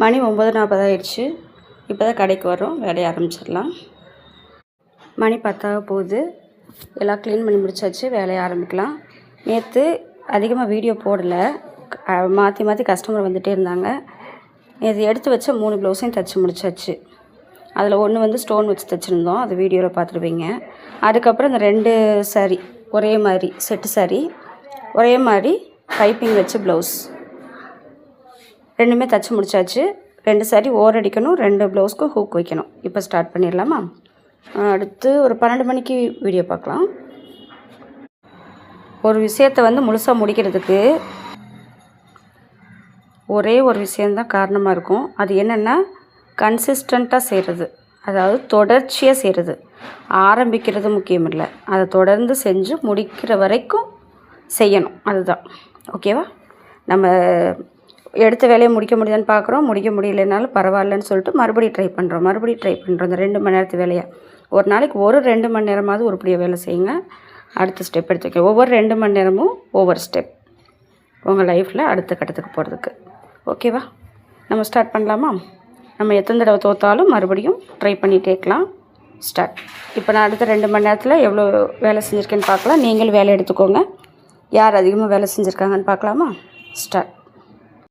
மணி 9:40 ஆயிடுச்சு. இப்போ தான் கடைக்கு வரோம். வேலையை ஆரம்பிச்சிடலாம். மணி 10 போகுது. எல்லாம் க்ளீன் பண்ணி முடிச்சாச்சு. வேலையை ஆரம்பிக்கலாம். நேற்று அதிகமாக வீடியோ போடலை. மாற்றி மாற்றி கஸ்டமர் வந்துகிட்டே இருந்தாங்க. இது எடுத்து வச்ச 3 ப்ளவுஸையும் தைச்சி முடிச்சாச்சு. அதில் ஒன்று வந்து ஸ்டோன் வச்சு தைச்சிருந்தோம். அது வீடியோவில் பார்த்துருவீங்க. அதுக்கப்புறம் இந்த 2 சாரீ ஒரே மாதிரி செட்டு சாரீ ஒரே மாதிரி பைப்பிங் வச்சு ப்ளவுஸ் ரெண்டுமே தைச்சி முடிச்சாச்சு. 2 சாரீ ஓர் அடிக்கணும், 2 ப்ளவுஸ்க்கும் ஹூக் வைக்கணும். இப்போ ஸ்டார்ட் பண்ணிடலாமா? அடுத்து ஒரு 12 மணிக்கு வீடியோ பார்க்கலாம். ஒரு விஷயத்தை வந்து முழுசாக முடிக்கிறதுக்கு ஒரே ஒரு விஷயந்தான் காரணமாக இருக்கும். அது என்னென்னா கன்சிஸ்டண்ட்டாக செய்கிறது, அதாவது தொடர்ச்சியாக செய்கிறது. ஆரம்பிக்கிறது முக்கியம் இல்லை, அதை தொடர்ந்து செஞ்சு முடிக்கிற வரைக்கும் செய்யணும். அதுதான் ஓகேவா? நம்ம எடுத்த வேலையை முடிக்க முடியுதான்னு பார்க்குறோம். முடிக்க முடியலைனாலும் பரவாயில்லன்னு சொல்லிட்டு மறுபடியும் ட்ரை பண்ணுறோம். இந்த 2 மணி நேரத்து வேலையை ஒரு நாளைக்கு 2 மணி நேரமாவது உருப்படியாக வேலை செய்யுங்க. அடுத்த ஸ்டெப் எடுத்துக்க. ஒவ்வொரு 2 மணி நேரமும் ஒவ்வொரு ஸ்டெப் உங்கள் லைஃப்பில் அடுத்த கட்டத்துக்கு போகிறதுக்கு. ஓகேவா? நம்ம ஸ்டார்ட் பண்ணலாமா? நம்ம எத்தனை தடவை தோற்றாலும் மறுபடியும் ட்ரை பண்ணிகிட்டே இருக்கலாம். ஸ்டார்ட். இப்போ நான் அடுத்த 2 மணி நேரத்தில் எவ்வளோ வேலை செஞ்சுருக்கேன்னு பார்க்கலாம். நீங்களும் வேலை எடுத்துக்கோங்க. யார் அதிகமாக வேலை செஞ்சுருக்காங்கன்னு பார்க்கலாமா? ஸ்டார்ட்.